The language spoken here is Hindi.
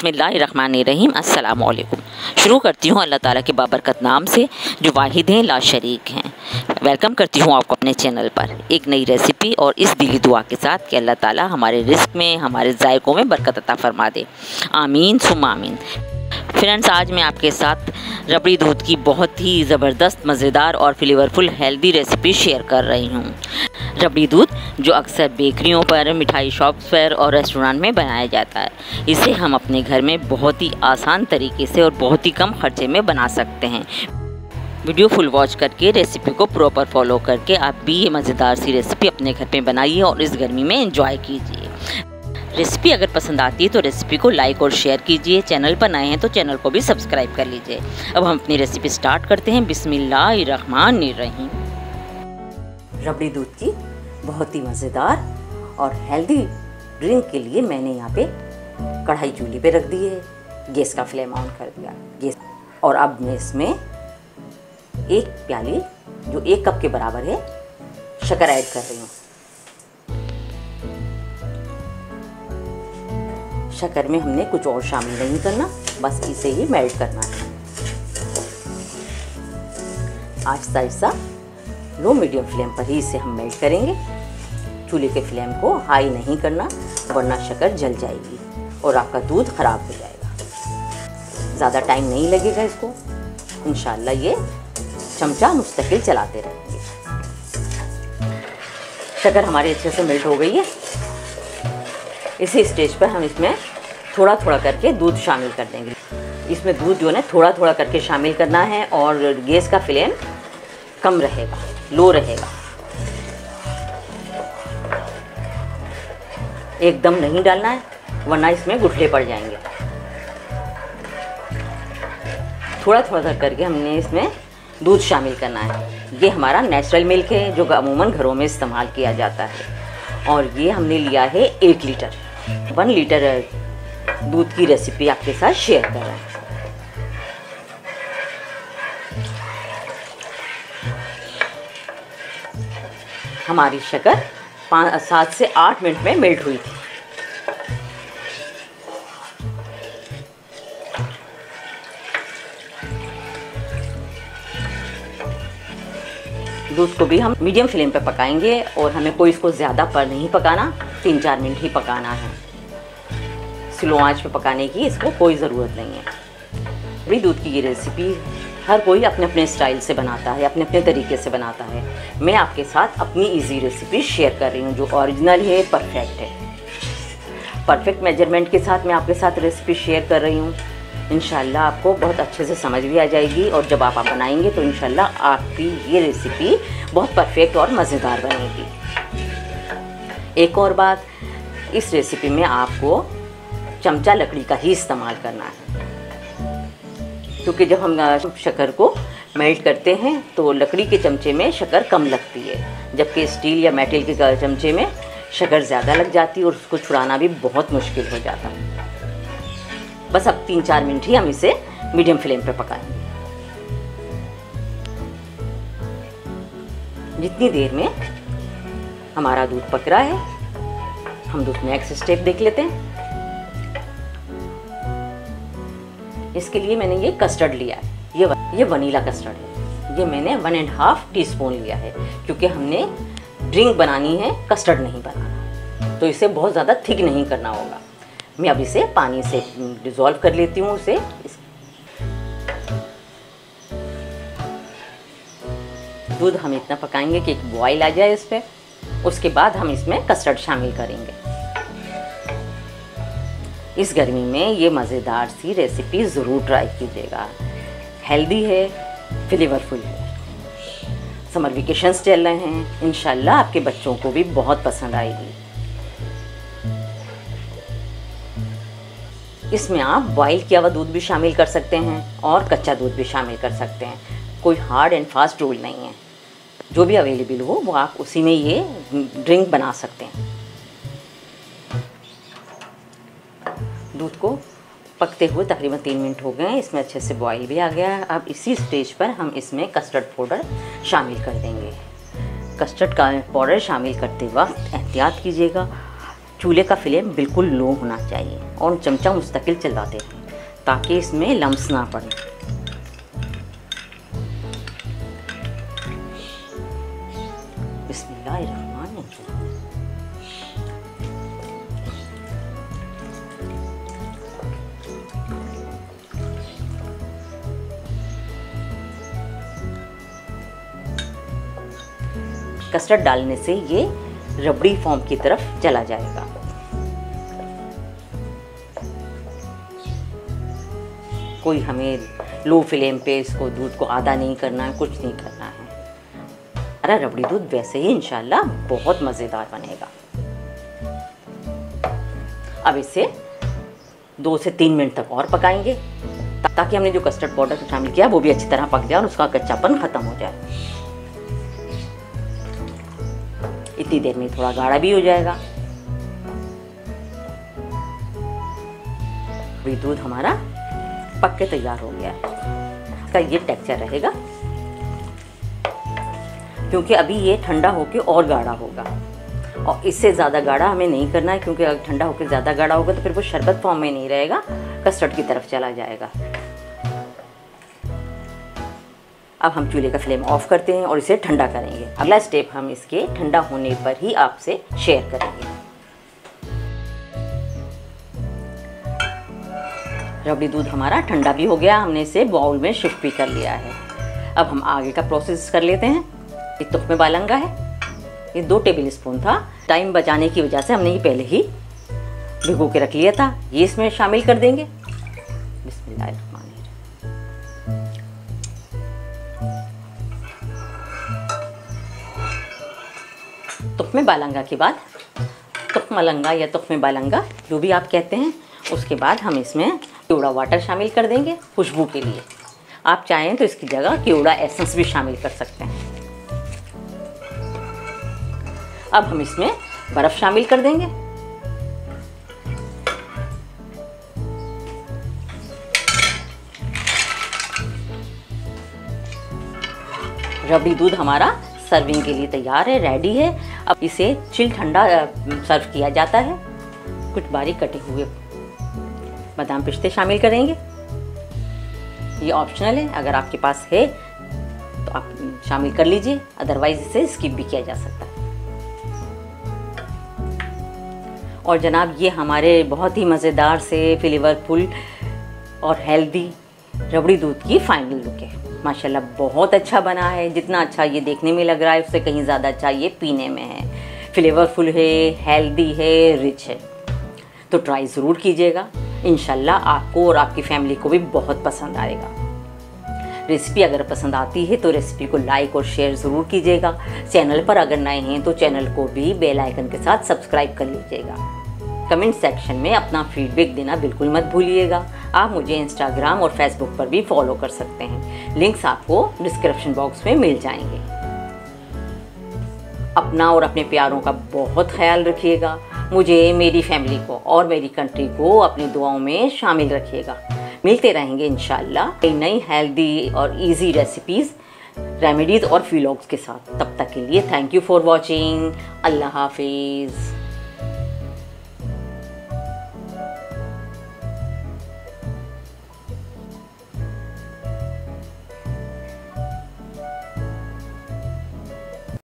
बिस्मिल्लाहिर्रहमानिर्रहीम। अस्सलामु अलैकुम। शुरू करती हूँ अल्लाह ताला के बाबरकत नाम से जो वाहिद हैं ला शरीक हैं। वेलकम करती हूँ आपको अपने चैनल पर एक नई रेसिपी और इस दिली दुआ के साथ कि अल्लाह ताला हमारे रिस्क में, हमारे जायकों में बरकत अता फरमा दे। आमीन सुम्मा आमीन। फ्रेंड्स, आज मैं आपके साथ रबड़ी दूध की बहुत ही ज़बरदस्त, मज़ेदार और फ्लेवरफुल हेल्दी रेसिपी शेयर कर रही हूँ। रबड़ी दूध जो अक्सर बेकरियों पर, मिठाई शॉप्स पर और रेस्टोरेंट में बनाया जाता है, इसे हम अपने घर में बहुत ही आसान तरीके से और बहुत ही कम खर्चे में बना सकते हैं। वीडियो फुल वॉच करके रेसिपी को प्रॉपर फॉलो करके आप भी ये मज़ेदार सी रेसिपी अपने घर में बनाइए और इस गर्मी में एंजॉय कीजिए। रेसिपी अगर पसंद आती है तो रेसिपी को लाइक और शेयर कीजिए। चैनल पर नए हैं तो चैनल को भी सब्सक्राइब कर लीजिए। अब हम अपनी रेसिपी स्टार्ट करते हैं। बिस्मिल्लाहिर्रहमानिर्रहीम। रबड़ी दूध की बहुत ही मज़ेदार और हेल्दी ड्रिंक के लिए मैंने यहाँ पे कढ़ाई चूल्हे पे रख दी है, गैस का फ्लेम ऑन कर दिया गैस। और अब मैं इसमें एक प्याली जो 1 कप के बराबर है शक्कर ऐड कर रही हूँ। शक्कर में हमने कुछ और शामिल नहीं करना, बस इसे ही मेल्ट करना है। आहिस्ता आहिस्ता लो मीडियम फ्लेम पर ही इसे हम मेल्ट करेंगे। चूल्हे के फ्लेम को हाई नहीं करना वरना शक्कर जल जाएगी और आपका दूध ख़राब हो जाएगा। ज़्यादा टाइम नहीं लगेगा इसको, इंशाल्लाह ये चमचा मुस्तकिल चलाते रहेंगे। शक्कर हमारी अच्छे से मेल्ट हो गई है। इसी स्टेज पर हम इसमें थोड़ा थोड़ा करके दूध शामिल कर देंगे। इसमें दूध जो है थोड़ा थोड़ा करके शामिल करना है और गैस का फ्लेम कम रहेगा, लो रहेगा। एकदम नहीं डालना है वरना इसमें गुठले पड़ जाएंगे। थोड़ा थोड़ा करके हमने इसमें दूध शामिल करना है। ये हमारा नेचुरल मिल्क है जो अमूमन घरों में इस्तेमाल किया जाता है और ये हमने लिया है 1 लीटर। 1 लीटर दूध की रेसिपी आपके साथ शेयर कर रहे हैं। हमारी शक्कर 7 से 8 मिनट में मेल्ट हुई थी। दूध को भी हम मीडियम फ्लेम पर पकाएंगे और हमें कोई इसको ज़्यादा पर नहीं पकाना, 3-4 मिनट ही पकाना है। स्लो आंच पे पकाने की इसको कोई ज़रूरत नहीं है। रबड़ी दूध की ये रेसिपी हर कोई अपने अपने स्टाइल से बनाता है, अपने अपने तरीके से बनाता है। मैं आपके साथ अपनी इजी रेसिपी शेयर कर रही हूँ जो ओरिजिनल है, परफेक्ट है। परफेक्ट मेजरमेंट के साथ मैं आपके साथ रेसिपी शेयर कर रही हूँ। इंशाल्लाह आपको बहुत अच्छे से समझ भी आ जाएगी और जब आप बनाएंगे तो इंशाल्लाह आपकी ये रेसिपी बहुत परफेक्ट और मज़ेदार बनेगी। एक और बात, इस रेसिपी में आपको चमचा लकड़ी का ही इस्तेमाल करना है क्योंकि जब हम शक्कर को मेल्ट करते हैं तो लकड़ी के चमचे में शक्कर कम लगती है, जबकि स्टील या मेटल के चमचे में शक्कर ज़्यादा लग जाती है और उसको छुड़ाना भी बहुत मुश्किल हो जाता है। बस अब 3-4 मिनट ही हम इसे मीडियम फ्लेम पर पकाएंगे। जितनी देर में हमारा दूध पक रहा है हम दूध नेक्स्ट स्टेप देख लेते हैं। इसके लिए मैंने ये कस्टर्ड लिया है, ये वनीला कस्टर्ड है। ये मैंने 1.5 टीस्पून लिया है क्योंकि हमने ड्रिंक बनानी है, कस्टर्ड नहीं बनाना, तो इसे बहुत ज़्यादा थिक नहीं करना होगा। मैं अब इसे पानी से डिज़ोल्व कर लेती हूँ। उसे दूध हम इतना पकाएंगे कि एक बॉयल आ जाए इस पर। उसके बाद हम इसमें कस्टर्ड शामिल करेंगे। इस गर्मी में ये मज़ेदार सी रेसिपी ज़रूर ट्राई कीजिएगा। हेल्दी है, फ्लेवरफुल है। समर वेकेशंस चल रहे हैं, इंशाल्लाह आपके बच्चों को भी बहुत पसंद आएगी। इसमें आप बॉईल किया हुआ दूध भी शामिल कर सकते हैं और कच्चा दूध भी शामिल कर सकते हैं। कोई हार्ड एंड फास्ट रूल नहीं है, जो भी अवेलेबल हो वो आप उसी में ये ड्रिंक बना सकते हैं। दूध को पकते हुए तकरीबन 3 मिनट हो गए हैं, इसमें अच्छे से बॉईल भी आ गया है। अब इसी स्टेज पर हम इसमें कस्टर्ड पाउडर शामिल कर देंगे। कस्टर्ड का पाउडर शामिल करते वक्त एहतियात कीजिएगा, चूल्हे का फ्लेम बिल्कुल लो होना चाहिए और चमचा मुस्तकिल चलाते रहें ताकि इसमें लम्स ना पड़े। बिस्मिल्लाहिर्रहमानिर्रहीम। कस्टर्ड डालने से ये रबड़ी फॉर्म की तरफ चला जाएगा। कोई हमें लो फ्लेम पे इसको दूध को आधा नहीं करना है, कुछ नहीं करना है। अरे रबड़ी दूध वैसे ही इंशाल्लाह बहुत मज़ेदार बनेगा। अब इसे 2 से 3 मिनट तक और पकाएंगे ताकि हमने जो कस्टर्ड पाउडर शामिल किया वो भी अच्छी तरह पक जाए और उसका कच्चापन ख़त्म हो जाए। इतनी देर में थोड़ा गाढ़ा भी हो जाएगा। अभी दूध हमारा पक के तैयार हो गया है। इसका ये टेक्सचर रहेगा क्योंकि अभी ये ठंडा होके और गाढ़ा होगा और इससे ज़्यादा गाढ़ा हमें नहीं करना है क्योंकि अगर ठंडा होकर ज़्यादा गाढ़ा होगा तो फिर वो शरबत फॉर्म में नहीं रहेगा, कस्टर्ड की तरफ चला जाएगा। अब हम चूल्हे का फ्लेम ऑफ करते हैं और इसे ठंडा करेंगे। अगला स्टेप हम इसके ठंडा होने पर ही आपसे शेयर करेंगे। रबड़ी दूध हमारा ठंडा भी हो गया, हमने इसे बाउल में शिफ्ट भी कर लिया है। अब हम आगे का प्रोसेस कर लेते हैं। ये तुख्मे बालंगा है, ये 2 टेबल स्पून था। टाइम बचाने की वजह से हमने ये पहले ही भिगो के रख लिया था। ये इसमें शामिल कर देंगे। बिस्मिल्लाह। तुख्मे बालंगा के बाद तुख्मलंगा या तुख्मे बालंगा जो भी आप कहते हैं, उसके बाद हम इसमें केवड़ा वाटर शामिल कर देंगे खुशबू के लिए। आप चाहें तो इसकी जगह केवड़ा एसेंस भी शामिल कर सकते हैं। अब हम इसमें बर्फ़ शामिल कर देंगे। रबड़ी दूध हमारा सर्विंग के लिए तैयार है, रेडी है। अब इसे चिल ठंडा सर्व किया जाता है। कुछ बारीक कटे हुए बादाम पिस्ते शामिल करेंगे। ये ऑप्शनल है, अगर आपके पास है तो आप शामिल कर लीजिए, अदरवाइज इसे स्किप भी किया जा सकता है। और जनाब ये हमारे बहुत ही मज़ेदार से फ्लेवरफुल और हेल्दी रबड़ी दूध की फाइनल लुक है। माशाल्लाह बहुत अच्छा बना है। जितना अच्छा ये देखने में लग रहा है उससे कहीं ज़्यादा अच्छा ये पीने में है। फ्लेवरफुल है, हेल्दी है, रिच है। तो ट्राई ज़रूर कीजिएगा। इंशाल्लाह आपको और आपकी फैमिली को भी बहुत पसंद आएगा। रेसिपी अगर पसंद आती है तो रेसिपी को लाइक और शेयर ज़रूर कीजिएगा। चैनल पर अगर नए हैं तो चैनल को भी बेल आइकन के साथ सब्सक्राइब कर लीजिएगा। कमेंट सेक्शन में अपना फीडबैक देना बिल्कुल मत भूलिएगा। आप मुझे इंस्टाग्राम और फेसबुक पर भी फॉलो कर सकते हैं, लिंक्स आपको डिस्क्रिप्शन बॉक्स में मिल जाएंगे। अपना और अपने प्यारों का बहुत ख्याल रखिएगा। मुझे, मेरी फैमिली को और मेरी कंट्री को अपनी दुआओं में शामिल रखिएगा। मिलते रहेंगे इंशाल्लाह कई नई हेल्दी और इजी रेसिपीज़, रेमेडीज़ और व्लॉग्स के साथ। तब तक के लिए थैंक यू फॉर वॉचिंग। अल्लाह हाफिज़।